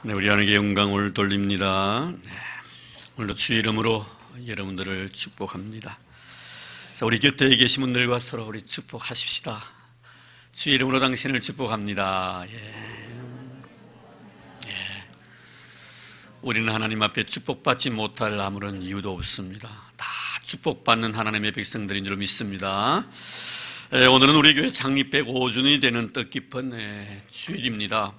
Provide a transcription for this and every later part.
네, 우리 하나님께 영광을 돌립니다. 오늘도 주의 이름으로 여러분들을 축복합니다. 자, 우리 곁에 계신 분들과 서로 우리 축복하십시다. 주의 이름으로 당신을 축복합니다. 우리는 하나님 앞에 축복받지 못할 아무런 이유도 없습니다. 다 축복받는 하나님의 백성들인 줄 믿습니다. 오늘은 우리 교회 창립 105주년이 되는 뜻깊은 주일입니다.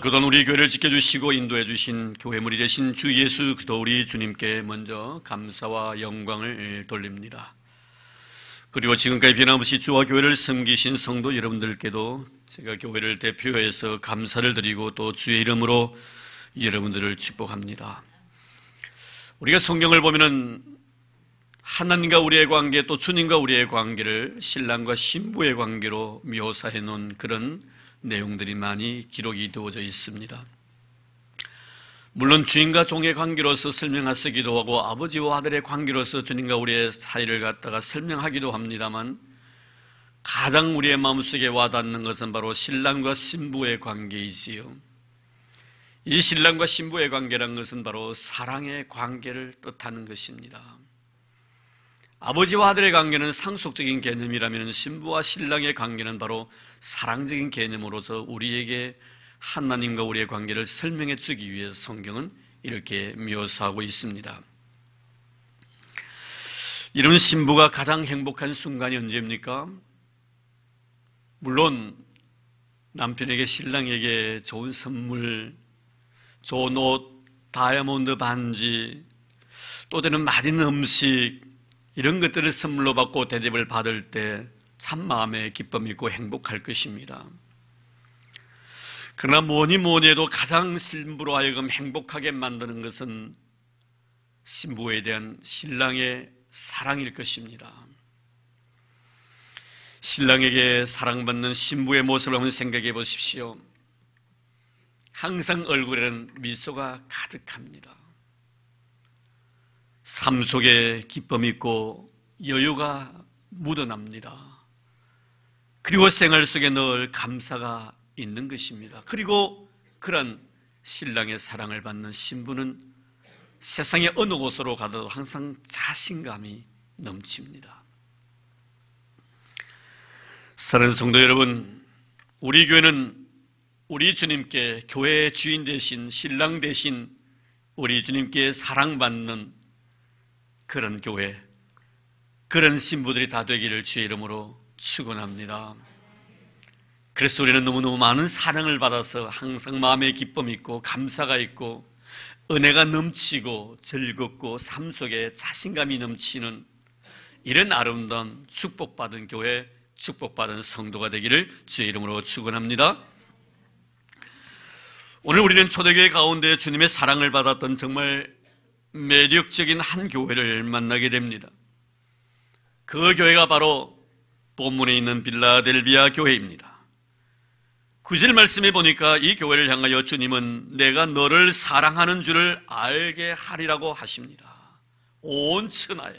그동안 우리 교회를 지켜주시고 인도해 주신 교회물이 되신 주 예수 그리스도 우리 주님께 먼저 감사와 영광을 돌립니다. 그리고 지금까지 변함없이 주와 교회를 섬기신 성도 여러분들께도 제가 교회를 대표해서 감사를 드리고 또 주의 이름으로 여러분들을 축복합니다. 우리가 성경을 보면은 하나님과 우리의 관계 또 주님과 우리의 관계를 신랑과 신부의 관계로 묘사해 놓은 그런 내용들이 많이 기록이 되어져 있습니다. 물론 주인과 종의 관계로서 설명하기도 하고 아버지와 아들의 관계로서 주님과 우리의 사이를 갖다가 설명하기도 합니다만 가장 우리의 마음속에 와닿는 것은 바로 신랑과 신부의 관계이지요. 이 신랑과 신부의 관계란 것은 바로 사랑의 관계를 뜻하는 것입니다. 아버지와 아들의 관계는 상속적인 개념이라면 신부와 신랑의 관계는 바로 사랑적인 개념으로서 우리에게 하나님과 우리의 관계를 설명해 주기 위해서 성경은 이렇게 묘사하고 있습니다. 이런 신부가 가장 행복한 순간이 언제입니까? 물론 남편에게 신랑에게 좋은 선물, 좋은 옷, 다이아몬드 반지, 또 때는 맛있는 음식 이런 것들을 선물로 받고 대접을 받을 때 참 마음에 기쁨이 있고 행복할 것입니다. 그러나 뭐니 해도 가장 신부로 하여금 행복하게 만드는 것은 신부에 대한 신랑의 사랑일 것입니다. 신랑에게 사랑받는 신부의 모습을 한번 생각해 보십시오. 항상 얼굴에는 미소가 가득합니다. 삶 속에 기쁨이 있고 여유가 묻어납니다. 그리고 생활 속에 늘 감사가 있는 것입니다. 그리고 그런 신랑의 사랑을 받는 신부는 세상의 어느 곳으로 가도 항상 자신감이 넘칩니다. 사랑하는 성도 여러분, 우리 교회는 우리 주님께 교회의 주인 대신 신랑 대신 우리 주님께 사랑받는 그런 교회, 그런 신부들이 다 되기를 주의 이름으로 축원합니다. 그래서 우리는 너무너무 많은 사랑을 받아서 항상 마음에 기쁨이 있고 감사가 있고 은혜가 넘치고 즐겁고 삶 속에 자신감이 넘치는 이런 아름다운 축복받은 교회, 축복받은 성도가 되기를 주의 이름으로 축원합니다. 오늘 우리는 초대교회 가운데 주님의 사랑을 받았던 정말 매력적인 한 교회를 만나게 됩니다. 그 교회가 바로 본문에 있는 빌라델비아 교회입니다. 9절 말씀에 보니까 이 교회를 향하여 주님은 내가 너를 사랑하는 줄을 알게 하리라고 하십니다. 온 천하에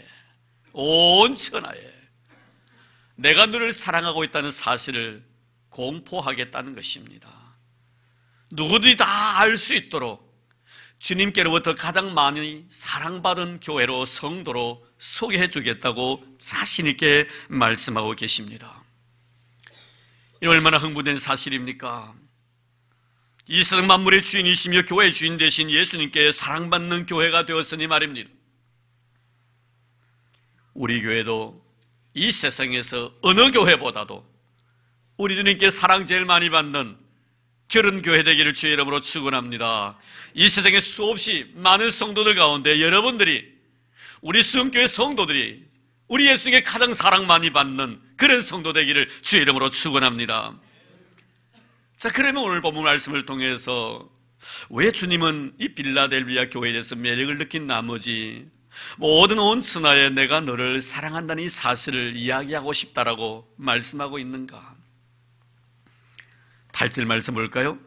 내가 너를 사랑하고 있다는 사실을 공포하겠다는 것입니다. 누구든지 다 알 수 있도록 주님께로부터 가장 많이 사랑받은 교회로 성도로 소개해 주겠다고 자신 있게 말씀하고 계십니다. 이 얼마나 흥분된 사실입니까? 이 세상 만물의 주인이시며 교회의 주인 되신 예수님께 사랑받는 교회가 되었으니 말입니다. 우리 교회도 이 세상에서 어느 교회보다도 우리 주님께 사랑 제일 많이 받는 그런 교회 되기를 주의 이름으로 축원합니다. 이 세상에 수없이 많은 성도들 가운데 여러분들이 우리 수영교회 성도들이 우리 예수님께 가장 사랑 많이 받는 그런 성도 되기를 주의 이름으로 축원합니다. 자, 그러면 오늘 본문 말씀을 통해서 왜 주님은 이 빌라델비아 교회에 대해서 매력을 느낀 나머지 모든 온 천하에 내가 너를 사랑한다는 이 사실을 이야기하고 싶다라고 말씀하고 있는가? 8절 말씀 볼까요?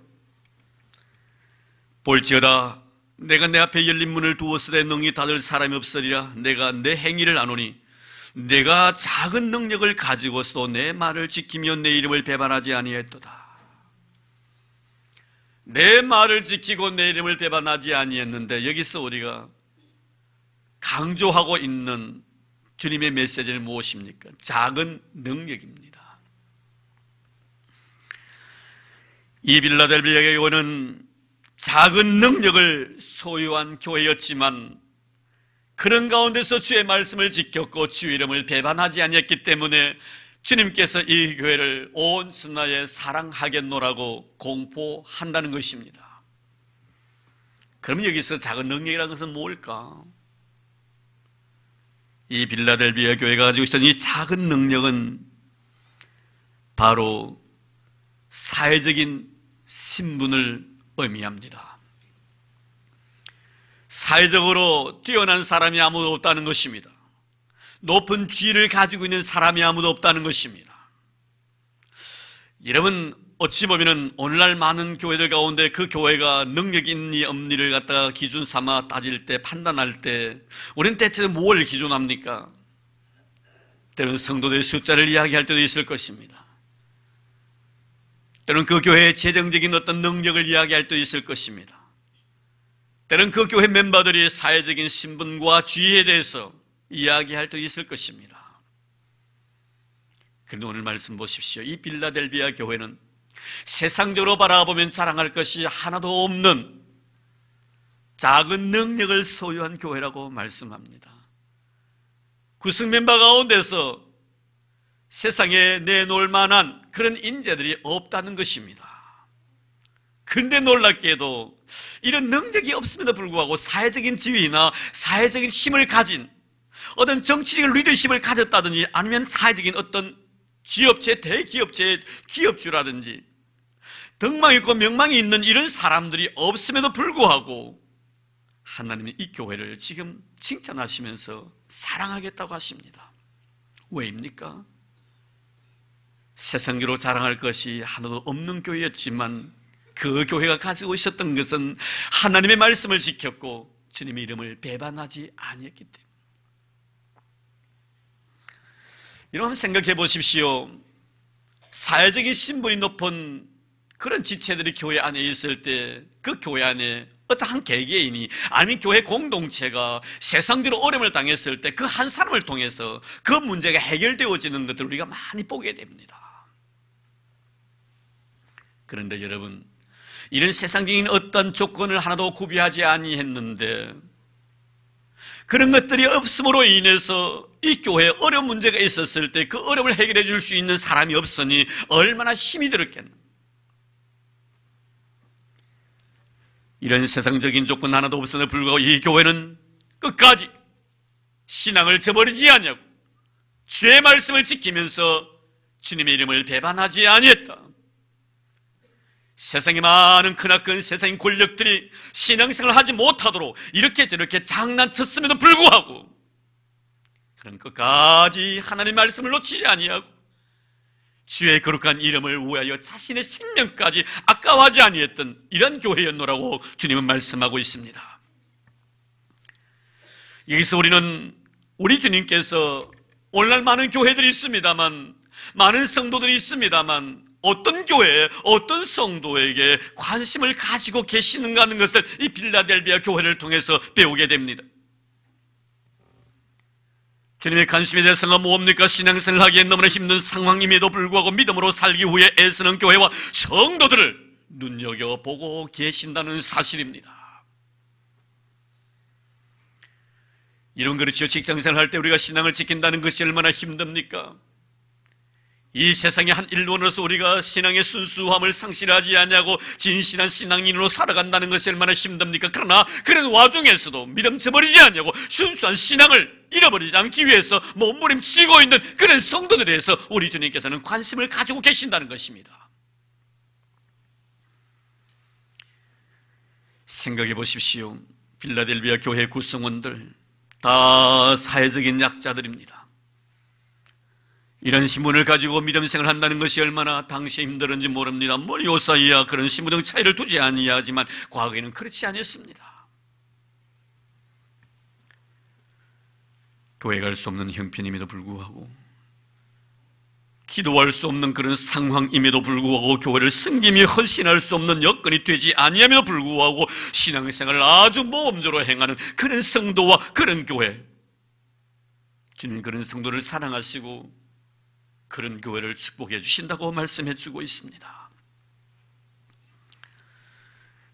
볼지어다 내가 내 앞에 열린 문을 두었으되 능히 닫을 사람이 없으리라. 내가 내 행위를 아노니 내가 작은 능력을 가지고서도 내 말을 지키며 내 이름을 배반하지 아니했도다. 내 말을 지키고 내 이름을 배반하지 아니했는데, 여기서 우리가 강조하고 있는 주님의 메시지는 무엇입니까? 작은 능력입니다. 이 빌라델비아 교회는 작은 능력을 소유한 교회였지만 그런 가운데서 주의 말씀을 지켰고 주의 이름을 배반하지 아니했기 때문에 주님께서 이 교회를 온 천하에 사랑하겠노라고 공포한다는 것입니다. 그럼 여기서 작은 능력이라는 것은 뭘까? 이 빌라델비아 교회가 가지고 있었던 이 작은 능력은 바로 사회적인 신분을 의미합니다. 사회적으로 뛰어난 사람이 아무도 없다는 것입니다. 높은 지위를 가지고 있는 사람이 아무도 없다는 것입니다. 여러분, 어찌 보면 오늘날 많은 교회들 가운데 그 교회가 능력이 있니 없니를 갖다가 기준 삼아 따질 때, 판단할 때 우리는 대체로 뭘 기준합니까? 때로는 성도들의 숫자를 이야기할 때도 있을 것입니다. 때로는 그 교회의 재정적인 어떤 능력을 이야기할 때도 있을 것입니다. 때로는 그 교회 멤버들이 사회적인 신분과 지위에 대해서 이야기할 때도 있을 것입니다. 그런데 오늘 말씀 보십시오. 이 빌라델비아 교회는 세상적으로 바라보면 자랑할 것이 하나도 없는 작은 능력을 소유한 교회라고 말씀합니다. 구성 멤버 가운데서 세상에 내놓을 만한 그런 인재들이 없다는 것입니다. 그런데 놀랍게도 이런 능력이 없음에도 불구하고 사회적인 지위나 사회적인 힘을 가진 어떤 정치적인 리더십을 가졌다든지 아니면 사회적인 어떤 기업체, 대기업체의 기업주라든지 덕망 있고 명망이 있는 이런 사람들이 없음에도 불구하고 하나님이 이 교회를 지금 칭찬하시면서 사랑하겠다고 하십니다. 왜입니까? 세상적으로 자랑할 것이 하나도 없는 교회였지만 그 교회가 가지고 있었던 것은 하나님의 말씀을 지켰고 주님의 이름을 배반하지 아니했기 때문에. 여러분 생각해 보십시오. 사회적인 신분이 높은 그런 지체들이 교회 안에 있을 때 그 교회 안에 어떠한 개개인이 아니면 교회 공동체가 세상적으로 어려움을 당했을 때 그 한 사람을 통해서 그 문제가 해결되어지는 것들을 우리가 많이 보게 됩니다. 그런데 여러분, 이런 세상적인 어떤 조건을 하나도 구비하지 아니했는데 그런 것들이 없음으로 인해서 이 교회에 어려운 문제가 있었을 때 그 어려움을 해결해 줄 수 있는 사람이 없으니 얼마나 힘이 들었겠나. 이런 세상적인 조건 하나도 없음에도 불구하고 이 교회는 끝까지 신앙을 저버리지 아니하고 주의 말씀을 지키면서 주님의 이름을 배반하지 아니했다. 세상에 많은 크나큰 세상의 권력들이 신앙생활을 하지 못하도록 이렇게 저렇게 장난쳤음에도 불구하고 그런 끝까지 하나님의 말씀을 놓치지 아니하고 주의 거룩한 이름을 위하여 자신의 생명까지 아까워하지 아니했던 이런 교회였노라고 주님은 말씀하고 있습니다. 여기서 우리는 우리 주님께서 오늘날 많은 교회들이 있습니다만, 많은 성도들이 있습니다만 어떤 교회에 어떤 성도에게 관심을 가지고 계시는가 하는 것을 이 빌라델비아 교회를 통해서 배우게 됩니다. 주님의 관심에 대해서가 뭡니까? 신앙생활을 하기에 너무나 힘든 상황임에도 불구하고 믿음으로 살기 위해 애쓰는 교회와 성도들을 눈여겨보고 계신다는 사실입니다. 이런 그렇죠. 직장생활 할 때 우리가 신앙을 지킨다는 것이 얼마나 힘듭니까? 이 세상의 한 일원으로서 우리가 신앙의 순수함을 상실하지 아니하고 진실한 신앙인으로 살아간다는 것이 얼마나 힘듭니까? 그러나 그런 와중에서도 믿음 저버리지 아니하고 순수한 신앙을 잃어버리지 않기 위해서 몸부림치고 있는 그런 성도들에 대해서 우리 주님께서는 관심을 가지고 계신다는 것입니다. 생각해 보십시오. 빌라델비아 교회 구성원들 다 사회적인 약자들입니다. 이런 신분을 가지고 믿음 생활을 한다는 것이 얼마나 당시에 힘들었는지 모릅니다. 요사이야 그런 신분적 차이를 두지 아니하지만 과거에는 그렇지 않았습니다. 교회 갈 수 없는 형편임에도 불구하고 기도할 수 없는 그런 상황임에도 불구하고 교회를 섬김이 헌신할 수 없는 여건이 되지 아니함에도 불구하고 신앙생활을 아주 모범적으로 행하는 그런 성도와 그런 교회, 주님 그런 성도를 사랑하시고 그런 교회를 축복해 주신다고 말씀해 주고 있습니다.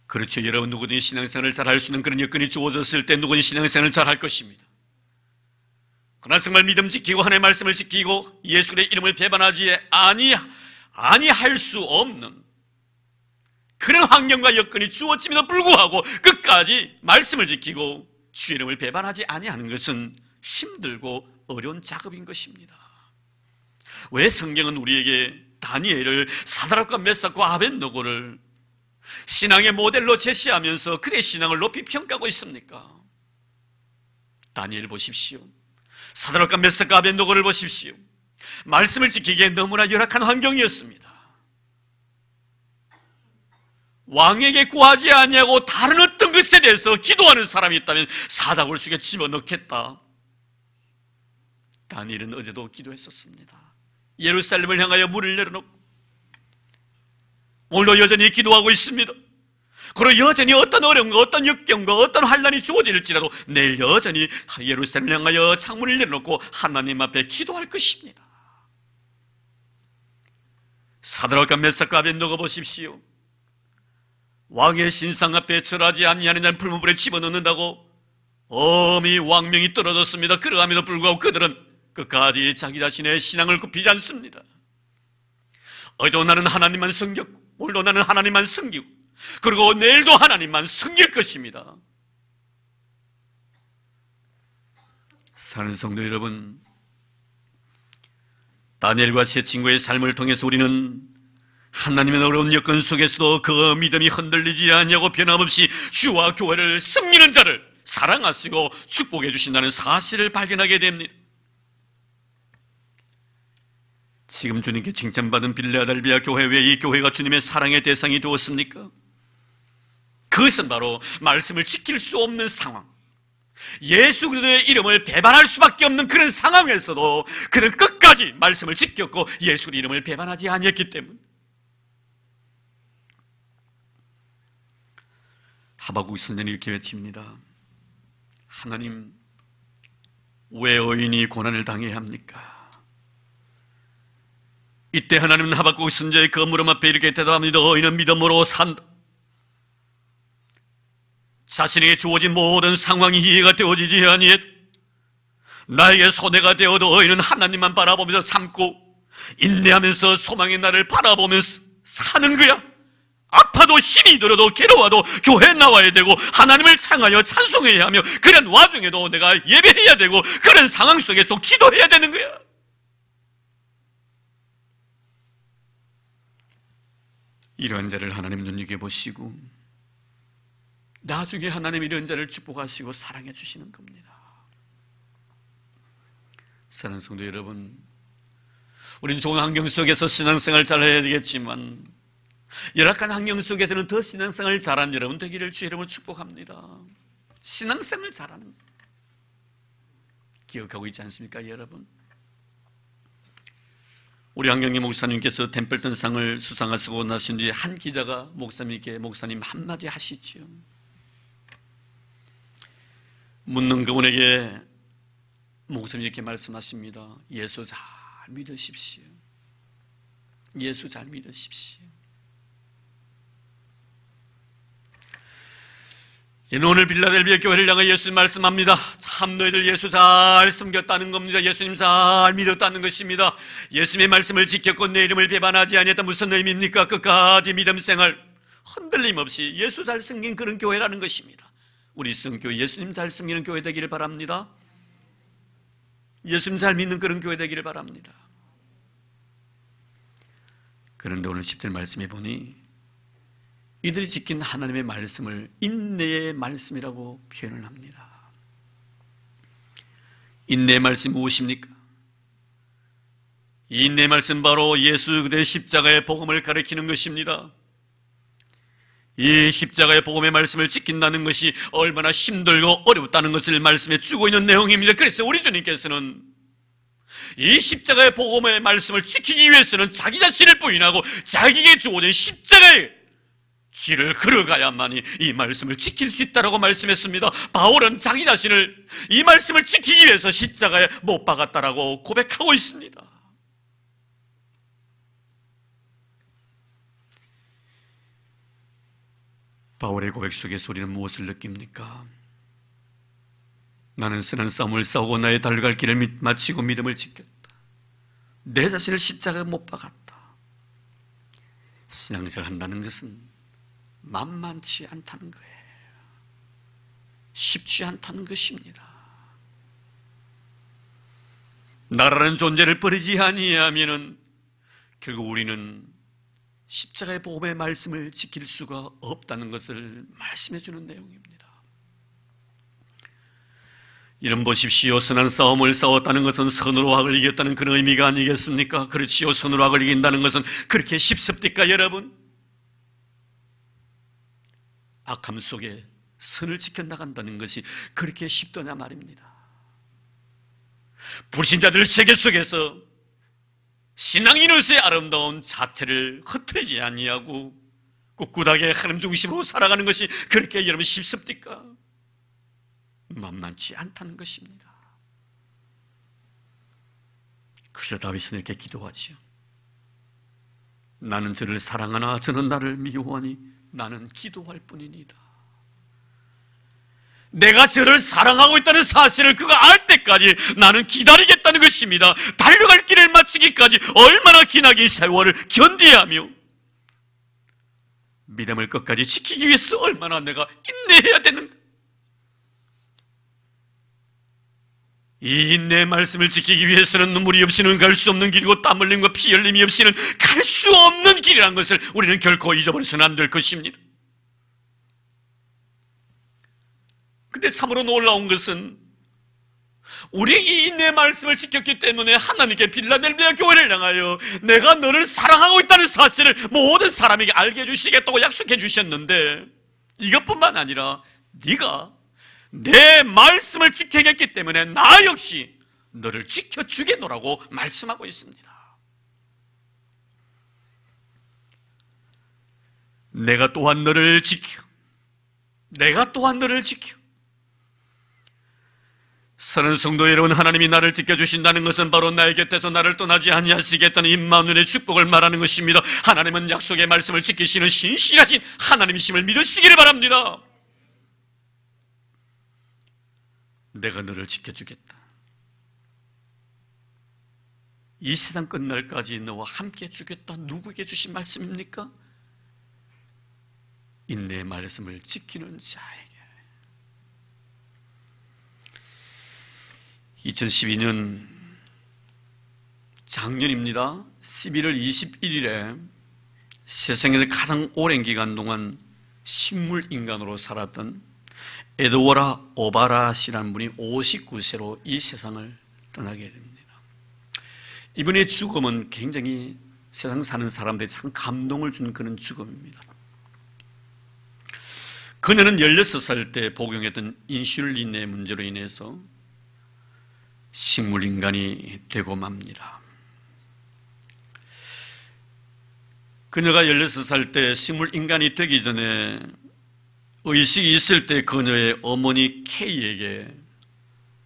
그렇죠. 여러분, 누구든지 신앙생활을 잘할 수 있는 그런 여건이 주어졌을 때 누구든지 신앙생활을 잘할 것입니다. 그러나 정말 믿음 지키고 하나님의 말씀을 지키고 예수의 이름을 배반하지 아니할 수 없는 그런 환경과 여건이 주어짐에도 불구하고 끝까지 말씀을 지키고 주의 이름을 배반하지 아니하는 것은 힘들고 어려운 작업인 것입니다. 왜 성경은 우리에게 다니엘을, 사드락과 메삭과 아벳느고를 신앙의 모델로 제시하면서 그의 신앙을 높이 평가하고 있습니까? 다니엘 보십시오. 사드락과 메삭과 아벳느고를 보십시오. 말씀을 지키기에 너무나 열악한 환경이었습니다. 왕에게 구하지 아니하고 다른 어떤 것에 대해서 기도하는 사람이 있다면 사다굴 속에 집어넣겠다. 다니엘은 어제도 기도했었습니다. 예루살렘을 향하여 문을 내려놓고 오늘도 여전히 기도하고 있습니다. 그리고 여전히 어떤 어려움과 어떤 역경과 어떤 환난이 주어질지라도 내일 여전히 예루살렘을 향하여 창문을 내려놓고 하나님 앞에 기도할 것입니다. 사드락과 메삭과 아벳느고 보십시오. 왕의 신상 앞에 절하지 아니하는 자는 불문불에 집어넣는다고 엄히 왕명이 떨어졌습니다. 그러함에도 불구하고 그들은 끝까지 자기 자신의 신앙을 굽히지 않습니다. 어제도 나는 하나님만 섬겼고 오늘도 나는 하나님만 섬기고 그리고 내일도 하나님만 섬길 것입니다. 사는 성도 여러분, 다니엘과 세 친구의 삶을 통해서 우리는 하나님의 어려운 여건 속에서도 그 믿음이 흔들리지 아니하고 변함없이 주와 교회를 섬기는 자를 사랑하시고 축복해 주신다는 사실을 발견하게 됩니다. 지금 주님께 칭찬받은 빌라델비아 교회, 왜 이 교회가 주님의 사랑의 대상이 되었습니까? 그것은 바로 말씀을 지킬 수 없는 상황, 예수 그리스도의 이름을 배반할 수밖에 없는 그런 상황에서도 그는 끝까지 말씀을 지켰고 예수의 이름을 배반하지 아니했기 때문. 하박국 선지자는 이렇게 외칩니다. 하나님, 왜 의인이 고난을 당해야 합니까? 이때 하나님은 하박국 선지자의 그 물음 앞에 이렇게 대답합니다. 의인은 믿음으로 산다. 자신에게 주어진 모든 상황이 이해가 되어지지 아니해도 나에게 손해가 되어도 의인은 하나님만 바라보면서 삶고 인내하면서 소망의 날을 바라보면서 사는 거야. 아파도 힘이 들어도 괴로워도 교회에 나와야 되고 하나님을 향하여 찬송해야 하며 그런 와중에도 내가 예배해야 되고 그런 상황 속에서 기도해야 되는 거야. 이러한 자를 하나님 눈여겨보시고 나중에 하나님 이런 자를 축복하시고 사랑해 주시는 겁니다. 사랑하는 성도 여러분, 우리는 좋은 환경 속에서 신앙생활 잘 해야 되겠지만 열악한 환경 속에서는 더 신앙생활 잘한 여러분 되기를 주의 이름으로 축복합니다. 신앙생활 잘하는 기억하고 있지 않습니까, 여러분? 우리 한경희 목사님께서 템플턴 상을 수상하시고 나신 뒤에 한 기자가 목사님께 목사님 한마디 하시지요. 묻는 그분에게 목사님이 이렇게 말씀하십니다. 예수 잘 믿으십시오. 예수 잘 믿으십시오. 오늘 빌라델비아 교회를 향해 예수님 말씀합니다. 참 너희들 예수 잘 섬겼다는 겁니다. 예수님 잘 믿었다는 것입니다. 예수님의 말씀을 지켰고 내 이름을 배반하지 아니했다. 무슨 의미입니까? 끝까지 믿음 생활 흔들림 없이 예수 잘 섬긴 그런 교회라는 것입니다. 우리 성교회 예수님 잘 섬기는 교회 되기를 바랍니다. 예수님 잘 믿는 그런 교회 되기를 바랍니다. 그런데 오늘 10절 말씀해 보니 이들이 지킨 하나님의 말씀을 인내의 말씀이라고 표현을 합니다. 인내의 말씀이 무엇입니까? 이 인내의 말씀 바로 예수 그리스도의 십자가의 복음을 가리키는 것입니다. 이 십자가의 복음의 말씀을 지킨다는 것이 얼마나 힘들고 어렵다는 것을 말씀해 주고 있는 내용입니다. 그래서 우리 주님께서는 이 십자가의 복음의 말씀을 지키기 위해서는 자기 자신을 부인하고 자기에게 주어진 십자가의 길을 걸어가야만이 이 말씀을 지킬 수 있다고 말씀했습니다. 바울은 자기 자신을 이 말씀을 지키기 위해서 십자가에 못 박았다라고 고백하고 있습니다. 바울의 고백 속에서 우리는 무엇을 느낍니까? 나는 쓰는 싸움을 싸우고 나의 달려갈 길을 마치고 믿음을 지켰다. 내 자신을 십자가에 못 박았다. 신앙생활 한다는 것은 만만치 않다는 거예요. 쉽지 않다는 것입니다. 나라는 존재를 버리지 아니하면은 결국 우리는 십자가의 복음의 말씀을 지킬 수가 없다는 것을 말씀해 주는 내용입니다. 이런 보십시오. 선한 싸움을 싸웠다는 것은 선으로 악을 이겼다는 그런 의미가 아니겠습니까? 그렇지요. 선으로 악을 이긴다는 것은 그렇게 쉽습니까, 여러분? 악함 속에 선을 지켜나간다는 것이 그렇게 쉽더냐 말입니다. 불신자들 세계 속에서 신앙인으로서의 아름다운 자태를 흐트리지 아니하고 꿋꿋하게 하나님 중심으로 살아가는 것이 그렇게 여러분 쉽습니까? 만만치 않다는 것입니다. 그래서 다윗은 이렇게 기도하지요. 나는 저를 사랑하나 저는 나를 미워하니 나는 기도할 뿐이니다. 내가 저를 사랑하고 있다는 사실을 그가 알 때까지 나는 기다리겠다는 것입니다. 달려갈 길을 마치기까지 얼마나 기나긴 세월을 견뎌야 하며 믿음을 끝까지 지키기 위해서 얼마나 내가 인내해야 되는가. 이 인내의 말씀을 지키기 위해서는 눈물이 없이는 갈 수 없는 길이고 땀 흘림과 피 흘림이 없이는 갈 수 없는 길이라는 것을 우리는 결코 잊어버려서는 안 될 것입니다. 근데 참으로 놀라운 것은 우리 이 인내의 말씀을 지켰기 때문에 하나님께 빌라델비아 교회를 향하여 내가 너를 사랑하고 있다는 사실을 모든 사람에게 알게 해주시겠다고 약속해 주셨는데 이것뿐만 아니라 네가 내 말씀을 지켜야겠기 때문에 나 역시 너를 지켜주겠노라고 말씀하고 있습니다. 내가 또한 너를 지켜. 내가 또한 너를 지켜. 사랑하는 성도 여러분, 하나님이 나를 지켜주신다는 것은 바로 나의 곁에서 나를 떠나지 아니하시겠다는 임마누엘의 축복을 말하는 것입니다. 하나님은 약속의 말씀을 지키시는 신실하신 하나님이심을 믿으시기를 바랍니다. 내가 너를 지켜주겠다. 이 세상 끝날까지 너와 함께 주겠다. 누구에게 주신 말씀입니까? 인내의 말씀을 지키는 자에게. 2012년 작년입니다. 11월 21일에 세상에서 가장 오랜 기간 동안 식물인간으로 살았던 에드워라 오바라시라는 분이 59세로 이 세상을 떠나게 됩니다. 이분의 죽음은 굉장히 세상 사는 사람들이 참 감동을 준 그런 죽음입니다. 그녀는 16살 때 복용했던 인슐린의 문제로 인해서 식물인간이 되고 맙니다. 그녀가 16살 때 식물인간이 되기 전에 의식이 있을 때 그녀의 어머니 K에게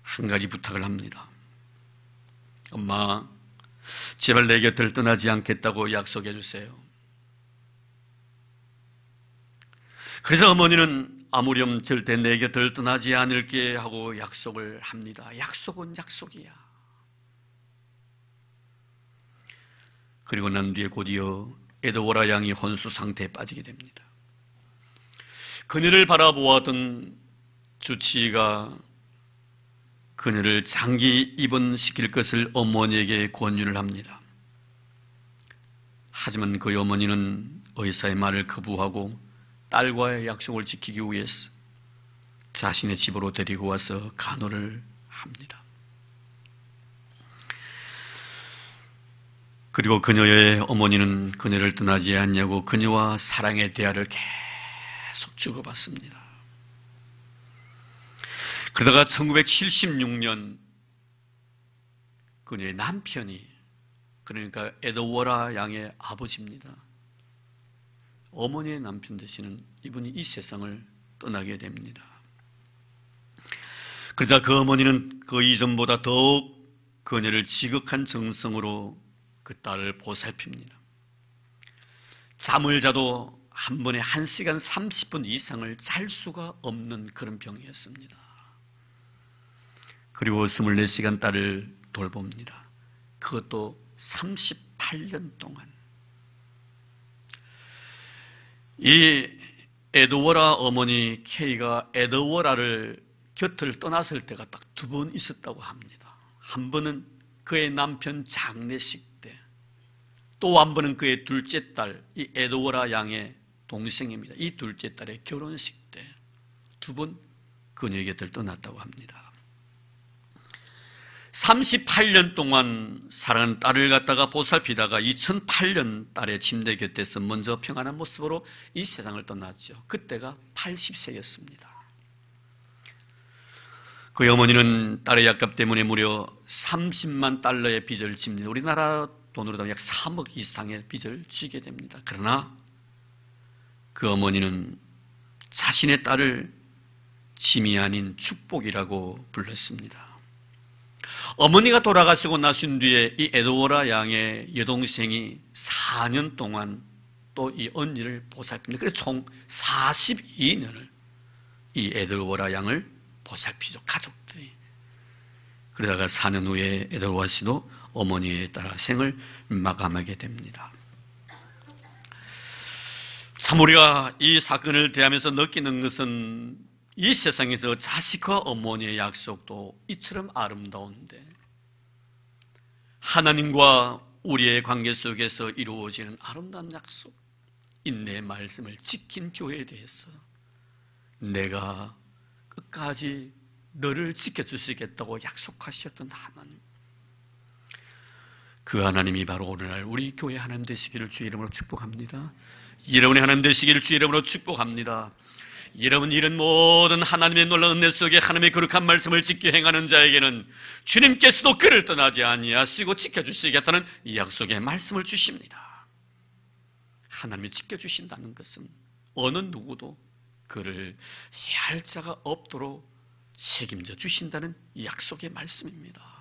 한 가지 부탁을 합니다. 엄마, 제발 내 곁을 떠나지 않겠다고 약속해 주세요. 그래서 어머니는 아무렴 절대 내 곁을 떠나지 않을게 하고 약속을 합니다. 약속은 약속이야. 그리고 난 뒤에 곧이어 에드워라 양이 혼수 상태에 빠지게 됩니다. 그녀를 바라보았던 주치의가 그녀를 장기 입원시킬 것을 어머니에게 권유를 합니다. 하지만 그 어머니는 의사의 말을 거부하고 딸과의 약속을 지키기 위해서 자신의 집으로 데리고 와서 간호를 합니다. 그리고 그녀의 어머니는 그녀를 떠나지 않냐고 그녀와 사랑의 대화를 계속 주고받습니다. 그러다가 1976년 그녀의 남편이, 그러니까 에드워라 양의 아버지입니다. 어머니의 남편 되시는 이분이 이 세상을 떠나게 됩니다. 그러자 그 어머니는 그 이전보다 더욱 그녀를 지극한 정성으로 그 딸을 보살핍니다. 잠을 자도 한 번에 1시간 30분 이상을 잘 수가 없는 그런 병이었습니다. 그리고 24시간 딸을 돌봅니다. 그것도 38년 동안. 이 에드워라 어머니 케이가 에드워라를 곁을 떠났을 때가 딱 2번 있었다고 합니다. 한 번은 그의 남편 장례식 때, 또 한 번은 그의 둘째 딸, 이 에드워라 양의 동생입니다. 이 둘째 딸의 결혼식 때 2번 그녀의 곁을 떠났다고 합니다. 38년 동안 사랑하는 딸을 갖다가 보살피다가 2008년 딸의 침대 곁에서 먼저 평안한 모습으로 이 세상을 떠났죠. 그때가 80세였습니다. 그의 어머니는 딸의 약값 때문에 무려 30만 달러의 빚을 집니다. 우리나라 돈으로 약 3억 이상의 빚을 지게 됩니다. 그러나 그 어머니는 자신의 딸을 짐이 아닌 축복이라고 불렀습니다. 어머니가 돌아가시고 나신 뒤에 이 에드워라 양의 여동생이 4년 동안 또 이 언니를 보살핍니다. 그래서 총 42년을 이 에드워라 양을 보살피죠, 가족들이. 그러다가 4년 후에 에드워라 씨도 어머니에 따라 생을 마감하게 됩니다. 참 우리가 이 사건을 대하면서 느끼는 것은 이 세상에서 자식과 어머니의 약속도 이처럼 아름다운데 하나님과 우리의 관계 속에서 이루어지는 아름다운 약속, 내 말씀을 지킨 교회에 대해서 내가 끝까지 너를 지켜주시겠다고 약속하셨던 하나님, 그 하나님이 바로 오늘날 우리 교회 하나님 되시기를 주의 이름으로 축복합니다. 여러분의 하나님 되시기를 주의 이름으로 축복합니다. 여러분, 이런 모든 하나님의 놀라운 은혜 속에 하나님의 거룩한 말씀을 지켜 행하는 자에게는 주님께서도 그를 떠나지 아니하시고 지켜주시겠다는 이 약속의 말씀을 주십니다. 하나님이 지켜주신다는 것은 어느 누구도 그를 해할 자가 없도록 책임져 주신다는 약속의 말씀입니다.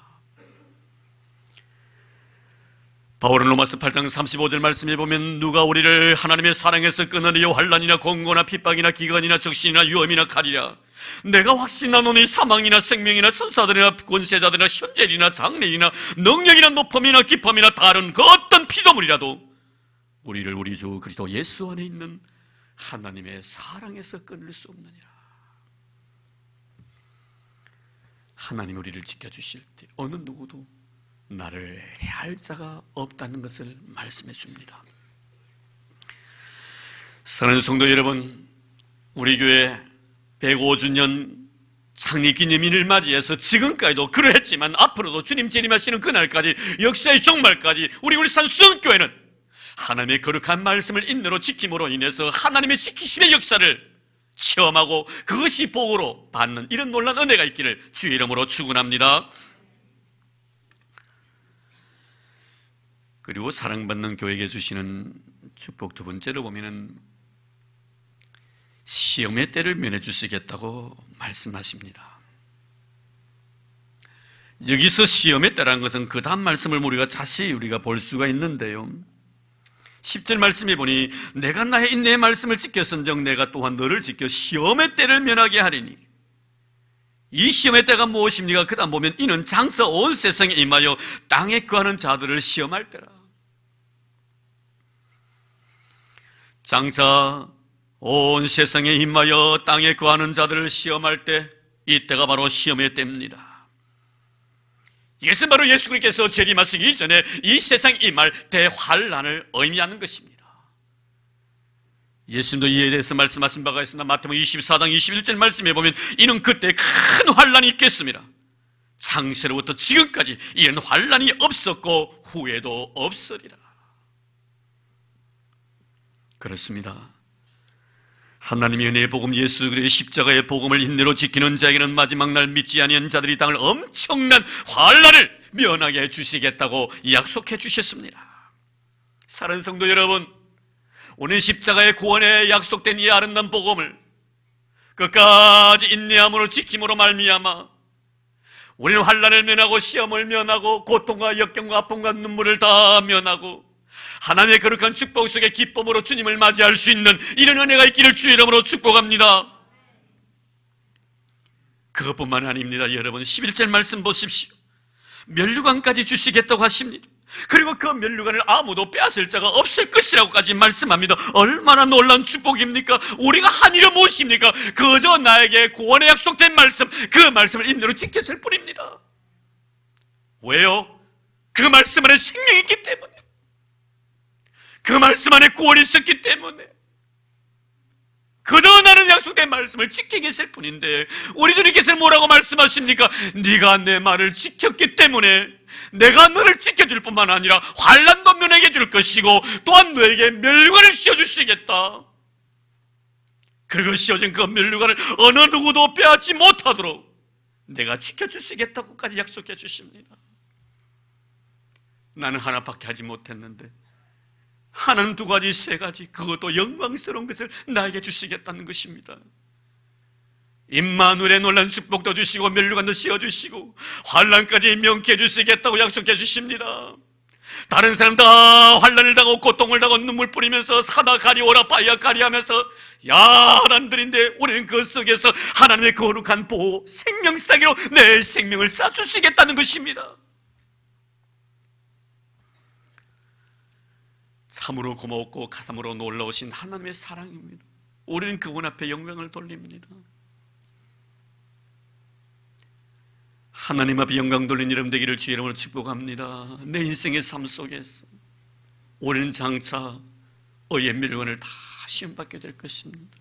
바울은 로마서 8장 35절 말씀에 보면 누가 우리를 하나님의 사랑에서 끊으리요 환난이나 공고나 핍박이나 기근이나 적신이나 위험이나 칼이라. 내가 확신하노니 사망이나 생명이나 천사들이나 권세자들이나 현재이나 장래이나 능력이나 높음이나 깊음이나 다른 그 어떤 피조물이라도 우리를 우리 주 그리스도 예수 안에 있는 하나님의 사랑에서 끊을 수 없느니라. 하나님 우리를 지켜주실 때 어느 누구도 나를 해할 자가 없다는 것을 말씀해 줍니다. 사랑하는 성도 여러분, 우리 교회 105주년 창립기념일을 맞이해서 지금까지도 그러했지만 앞으로도 주님 재림하시는 그날까지, 역사의 종말까지 우리 울산 수영교회는 하나님의 거룩한 말씀을 인내로 지킴으로 인해서 하나님의 지키심의 역사를 체험하고 그것이 복으로 받는 이런 놀라운 은혜가 있기를 주의 이름으로 축원합니다. 그리고 사랑받는 교회에게 주시는 축복 2번째로 보면은 시험의 때를 면해 주시겠다고 말씀하십니다. 여기서 시험의 때라는 것은 그 다음 말씀을 우리가 자세히 볼 수가 있는데요. 10절 말씀에 보니 내가 나의 인내의 말씀을 지켰은즉 내가 또한 너를 지켜 시험의 때를 면하게 하리니. 이 시험의 때가 무엇입니까? 그 다음 보면 이는 장차 온 세상에 임하여 땅에 거하는 자들을 시험할 때라. 장차 온 세상에 임하여 땅에 거하는 자들을 시험할 때, 이때가 바로 시험의 때입니다. 이것은 바로 예수 그리스도께서 재림하시기 이전에 이 세상에 임할 대환란을 의미하는 것입니다. 예수님도 이에 대해서 말씀하신 바가 있습니다. 마태복음 24장 21절 말씀에 보면 이는 그때 큰 환란이 있겠습니다. 창세로부터 지금까지 이런 환란이 없었고 후에도 없으리라. 그렇습니다. 하나님의 은혜의 복음 예수 그리스도의 십자가의 복음을 인내로 지키는 자에게는 마지막 날 믿지 아니한 자들이 당할 엄청난 환난을 면하게 해주시겠다고 약속해 주셨습니다. 사랑하는 성도 여러분, 오늘 십자가의 구원에 약속된 이 아름다운 복음을 끝까지 인내함으로 지킴으로 말미암아 우리는 환난을 면하고 시험을 면하고 고통과 역경과 아픔과 눈물을 다 면하고 하나님의 거룩한 축복 속에 기쁨으로 주님을 맞이할 수 있는 이런 은혜가 있기를 주의 이름으로 축복합니다. 그것뿐만 아닙니다. 여러분 11절 말씀 보십시오. 면류관까지 주시겠다고 하십니다. 그리고 그 면류관을 아무도 빼앗을 자가 없을 것이라고까지 말씀합니다. 얼마나 놀라운 축복입니까? 우리가 한 일은 무엇입니까? 그저 나에게 구원에 약속된 말씀, 그 말씀을 인내로 지켰을 뿐입니다. 왜요? 그 말씀 안에 생명이 있기 때문에, 그 말씀 안에 구원이 있었기 때문에, 그저 나는 약속된 말씀을 지키게 했을 뿐인데 우리 주님께서는 뭐라고 말씀하십니까? 네가 내 말을 지켰기 때문에 내가 너를 지켜줄 뿐만 아니라 환난도 면하게 줄 것이고 또한 너에게 면류관을 씌워주시겠다. 그리고 씌워진 그 면류관을 어느 누구도 빼앗지 못하도록 내가 지켜주시겠다고까지 약속해 주십니다. 나는 하나밖에 하지 못했는데 하나는 두 가지, 세 가지, 그것도 영광스러운 것을 나에게 주시겠다는 것입니다. 임마누엘의 놀란 축복도 주시고 면류관도 씌워주시고 환난까지 명쾌해 주시겠다고 약속해 주십니다. 다른 사람 다 환난을 당하고 고통을 당하고 눈물 뿌리면서 사나 가리오라 빠이야 가리하면서 야단들인데 우리는 그 속에서 하나님의 거룩한 보호, 생명 싸기로 내 생명을 싸주시겠다는 것입니다. 참으로 고맙고 가슴으로 놀라우신 하나님의 사랑입니다. 우리는 그분 앞에 영광을 돌립니다. 하나님 앞에 영광 돌린 이름 되기를 주의 이름으로 축복합니다. 내 인생의 삶 속에서 우리는 장차 의의 면류관을 다 시험받게 될 것입니다.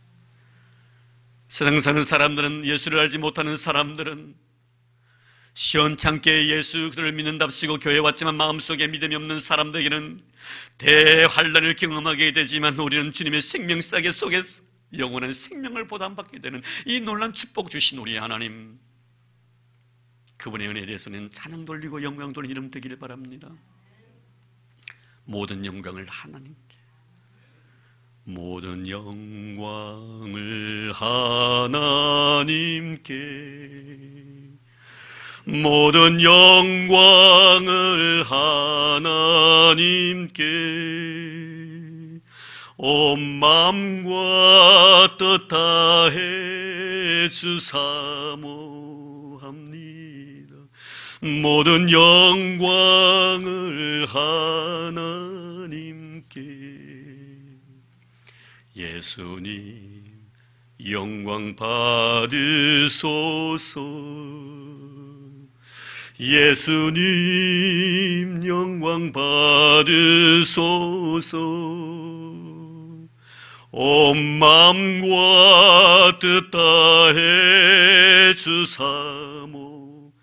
세상 사는 사람들은, 예수를 알지 못하는 사람들은 시원찮게 예수를 믿는답시고 교회 왔지만 마음속에 믿음이 없는 사람들에게는 대환난을 경험하게 되지만 우리는 주님의 생명싸개 속에서 영원한 생명을 보담받게 되는 이 놀라운 축복 주신 우리 하나님, 그분의 은혜에 대해서는 찬양 돌리고 영광 돌리는 이름 되기를 바랍니다. 모든 영광을 하나님께, 모든 영광을 하나님께, 모든 영광을 하나님께 온 마음과 뜻 다해 주사모합니다. 모든 영광을 하나님께. 예수님 영광 받으소서. 예수님 영광 받으소서. 온 마음과 뜻 다해 주사모합니다.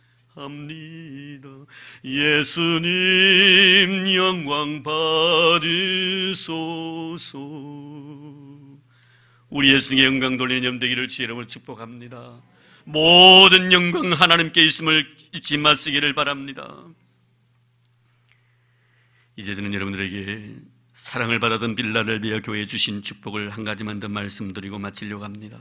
예수님 영광 받으소서. 우리 예수님의 영광 돌리는 염되기를 주의 이름으로 축복합니다. 모든 영광 하나님께 있음을 잊지 마시기를 바랍니다. 이제 저는 여러분들에게 사랑을 받았던 빌라델비아 교회에 주신 축복을 한 가지만 더 말씀드리고 마치려고 합니다.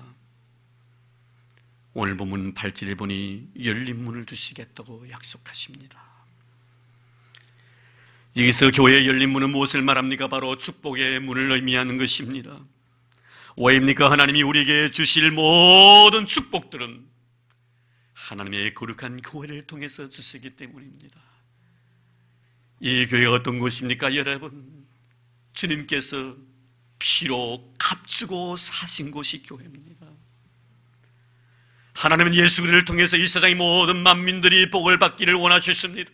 오늘 본문 8절에 보니 열린 문을 주시겠다고 약속하십니다. 여기서 교회의 열린 문은 무엇을 말합니까? 바로 축복의 문을 의미하는 것입니다. 왜입니까? 하나님이 우리에게 주실 모든 축복들은 하나님의 거룩한 교회를 통해서 주시기 때문입니다. 이 교회가 어떤 곳입니까? 여러분, 주님께서 피로 값주고 사신 곳이 교회입니다. 하나님은 예수 그리스도를 통해서 이 세상의 모든 만민들이 복을 받기를 원하셨습니다.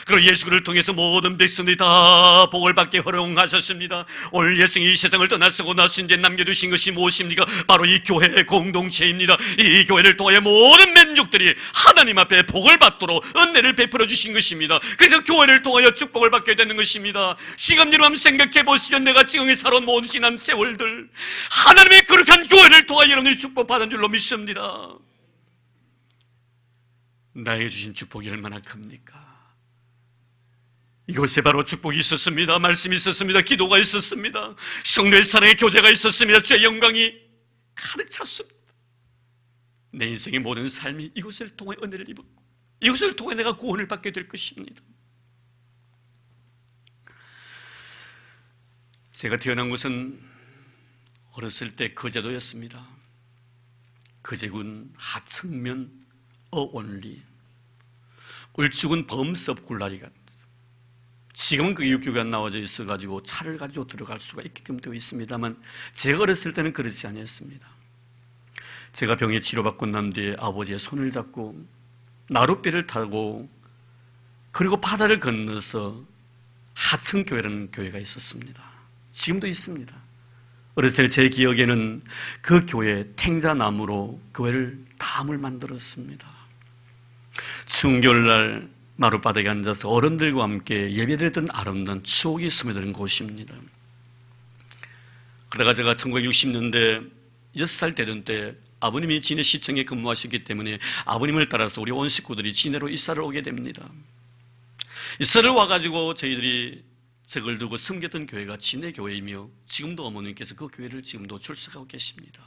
그리고 예수를 통해서 모든 백성들이 다 복을 받게 허용하셨습니다. 오늘 예수님이 이 세상을 떠나시고 나신 뒤에 남겨두신 것이 무엇입니까? 바로 이 교회의 공동체입니다. 이 교회를 통해 모든 민족들이 하나님 앞에 복을 받도록 은혜를 베풀어 주신 것입니다. 그래서 교회를 통하여 축복을 받게 되는 것입니다. 시간으로 한번 생각해 보시면 내가 지금에 살아온 모든 지난 세월들 하나님의 거룩한 교회를 통하여 여러분들이 축복받은 줄로 믿습니다. 나에게 주신 축복이 얼마나 큽니까? 이곳에 바로 축복이 있었습니다. 말씀이 있었습니다. 기도가 있었습니다. 성도의 사랑의 교제가 있었습니다. 주의 영광이 가득 찼습니다. 내 인생의 모든 삶이 이곳을 통해 은혜를 입었고 이곳을 통해 내가 구원을 받게 될 것입니다. 제가 태어난 곳은 어렸을 때 거제도였습니다. 거제군 하청면 어원리, 울주군 범섭 굴라리가 지금은 그 육교가 나와져 있어가지고 차를 가지고 들어갈 수가 있게끔 되어 있습니다만 제가 어렸을 때는 그렇지 않았습니다. 제가 병에 치료받고 난 뒤에 아버지의 손을 잡고 나룻배를 타고 그리고 바다를 건너서 하청교회라는 교회가 있었습니다. 지금도 있습니다. 어렸을 때 제 기억에는 그 교회 탱자나무로 교회를 담을 만들었습니다. 추운 겨울날 마룻바닥에 앉아서 어른들과 함께 예배드렸던 아름다운 추억이 스며드는 곳입니다. 그러다가 제가 1960년대 6살 되던 때 아버님이 진해시청에 근무하셨기 때문에 아버님을 따라서 우리 온 식구들이 진해로 이사를 오게 됩니다. 이사를 와가지고 저희들이 적을 두고 섬겼던 교회가 진해교회이며 지금도 어머님께서 그 교회를 지금도 출석하고 계십니다.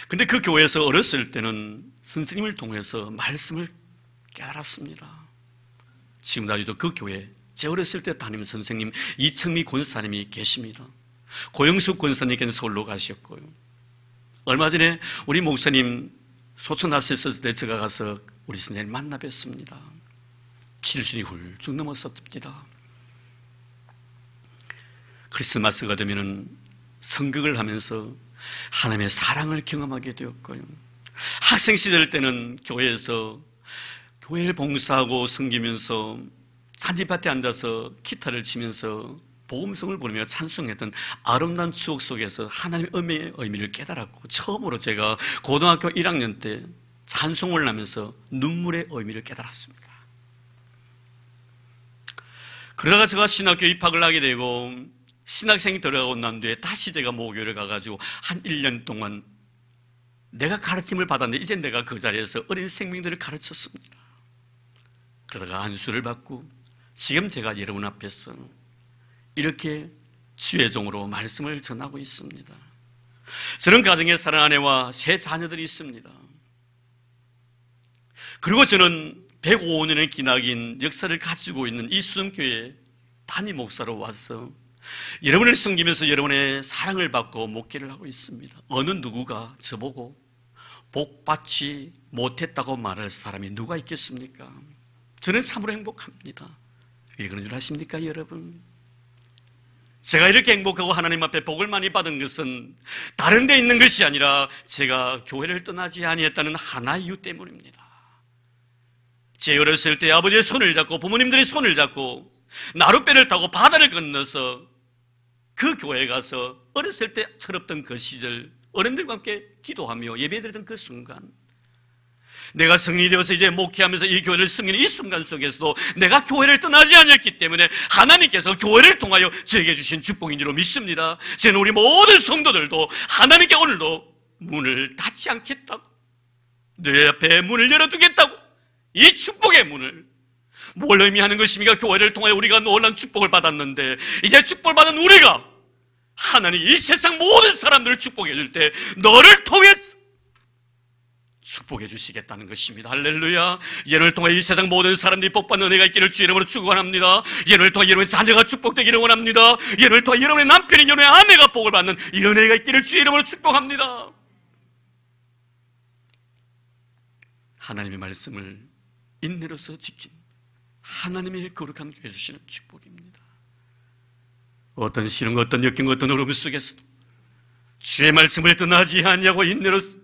근데 그 교회에서 어렸을 때는 선생님을 통해서 말씀을 깨달았습니다. 지금 아직도 그 교회 제 어렸을 때 담임 선생님 이청미 권사님이 계십니다. 고영숙 권사님께는 서울로 가셨고요. 얼마 전에 우리 목사님 소천 하셨을 때 제가 가서 우리 선생님 만나 뵀습니다. 70이 훌쩍 넘었습니다. 크리스마스가 되면은 성극을 하면서 하나님의 사랑을 경험하게 되었고요. 학생 시절 때는 교회에서 교회를 봉사하고 섬기면서 잔디밭에 앉아서 기타를 치면서 복음성을 부르며 찬송했던 아름다운 추억 속에서 하나님의 은혜의 의미를 깨달았고 처음으로 제가 고등학교 1학년 때 찬송을 하면서 눈물의 의미를 깨달았습니다. 그러다가 제가 신학교 입학을 하게 되고 신학생이 들어가고 난 뒤에 다시 제가 모교를 가가지고 한 1년 동안 내가 가르침을 받았는데 이제 내가 그 자리에서 어린 생명들을 가르쳤습니다. 그러다가 안수를 받고 지금 제가 여러분 앞에서 이렇게 주의 종으로 말씀을 전하고 있습니다. 저는 가정에 사랑하는 아내와 세 자녀들이 있습니다. 그리고 저는 105년의 기나긴 역사를 가지고 있는 이 수성교회 담임 목사로 와서 여러분을 섬기면서 여러분의 사랑을 받고 목회를 하고 있습니다. 어느 누구가 저보고 복받지 못했다고 말할 사람이 누가 있겠습니까? 저는 참으로 행복합니다. 왜 그런 줄 아십니까, 여러분? 제가 이렇게 행복하고 하나님 앞에 복을 많이 받은 것은 다른 데 있는 것이 아니라 제가 교회를 떠나지 아니했다는 하나의 이유 때문입니다. 제 어렸을 때 아버지의 손을 잡고 부모님들의 손을 잡고 나룻배를 타고 바다를 건너서 그 교회에 가서 어렸을 때 철없던 그 시절 어른들과 함께 기도하며 예배드리던 그 순간 내가 성인이 되어서 이제 목회하면서 이 교회를 섬기는 이 순간 속에서도 내가 교회를 떠나지 않았기 때문에 하나님께서 교회를 통하여 저에게 주신 축복인 줄로 믿습니다. 저는 우리 모든 성도들도 하나님께 오늘도 문을 닫지 않겠다고 내 앞에 문을 열어두겠다고 이 축복의 문을 뭘 의미하는 것입니까? 교회를 통하여 우리가 놀라운 축복을 받았는데 이제 축복을 받은 우리가 하나님 이 세상 모든 사람들을 축복해 줄 때 너를 통해서 축복해 주시겠다는 것입니다. 할렐루야. 예를 통해 이 세상 모든 사람들이 복받는 은혜가 있기를 주 이름으로 축원합니다. 예를 통해 여러분의 자녀가 축복되기를 원합니다. 예를 통해 여러분의 남편이 여러분의 아내가 복을 받는 이 은혜가 있기를 주 이름으로 축복합니다. 하나님의 말씀을 인내로서 지킨 하나님의 거룩한 교회 주시는 축복입니다. 어떤 시련, 어떤 역경, 어떤 어려움 속에서도 주의 말씀을 떠나지 아니하고 인내로서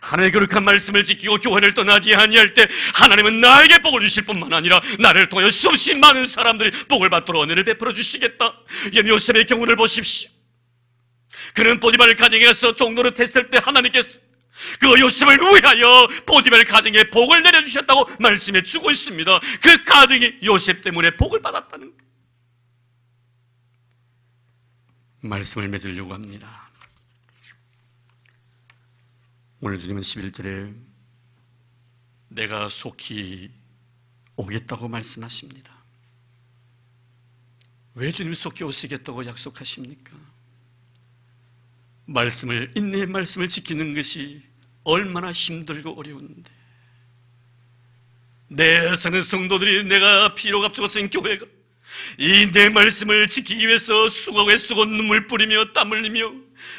하나님의 거룩한 말씀을 지키고 교회를 떠나지 아니할 때 하나님은 나에게 복을 주실 뿐만 아니라 나를 통하여 수없이 많은 사람들이 복을 받도록 은혜를 베풀어 주시겠다. 요셉의 경우를 보십시오. 그는 보디발 가정에 가서 종노릇 했을 때 하나님께서 그 요셉을 위하여 보디발 가정에 복을 내려주셨다고 말씀해 주고 있습니다. 그 가정이 요셉 때문에 복을 받았다는 거예요. 말씀을 맺으려고 합니다. 오늘 주님은 11절에 내가 속히 오겠다고 말씀하십니다. 왜 주님 속히 오시겠다고 약속하십니까? 인내의 말씀을 지키는 것이 얼마나 힘들고 어려운데, 내 사는 성도들이, 내가 피로 값주고 쓴 교회가 이 내 말씀을 지키기 위해서 수고하고 애쓰고 눈물 뿌리며 땀 흘리며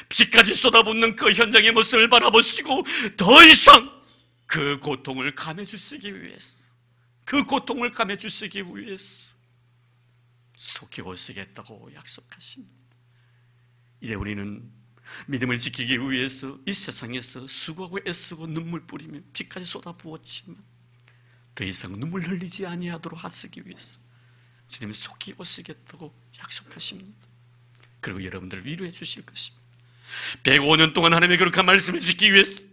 피까지 쏟아붓는 그 현장의 모습을 바라보시고 더 이상 그 고통을 감해주시기 위해서, 속히 오시겠다고 약속하십니다. 이제 우리는 믿음을 지키기 위해서 이 세상에서 수고하고 애쓰고 눈물 뿌리며 피까지 쏟아부었지만 더 이상 눈물 흘리지 아니하도록 하시기 위해서 주님이 속히 오시겠다고 약속하십니다. 그리고 여러분들을 위로해 주실 것입니다. 105년 동안 하나님의 거룩한 말씀을 지키기 위해서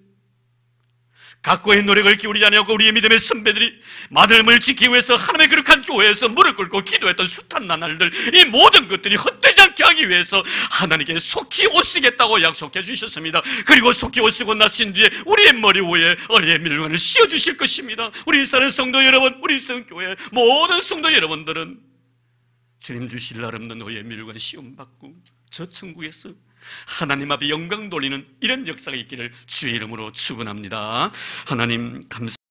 각고의 노력을 기울이지 않고 우리의 믿음의 선배들이 마음을 지키기 위해서 하나님의 거룩한 교회에서 무릎 꿇고 기도했던 숱한 나날들, 이 모든 것들이 헛되지 않게 하기 위해서 하나님께 속히 오시겠다고 약속해 주셨습니다. 그리고 속히 오시고 나신 뒤에 우리의 머리 위에 은혜의 밀관을 씌워주실 것입니다. 우리 사는 성도 여러분, 우리 성교회 모든 성도 여러분들은 주님 주실 아름다운 은혜의 밀관 씌움받고 저 천국에서 하나님 앞에 영광 돌리는 이런 역사가 있기를 주의 이름으로 축원합니다. 하나님 감사합니다.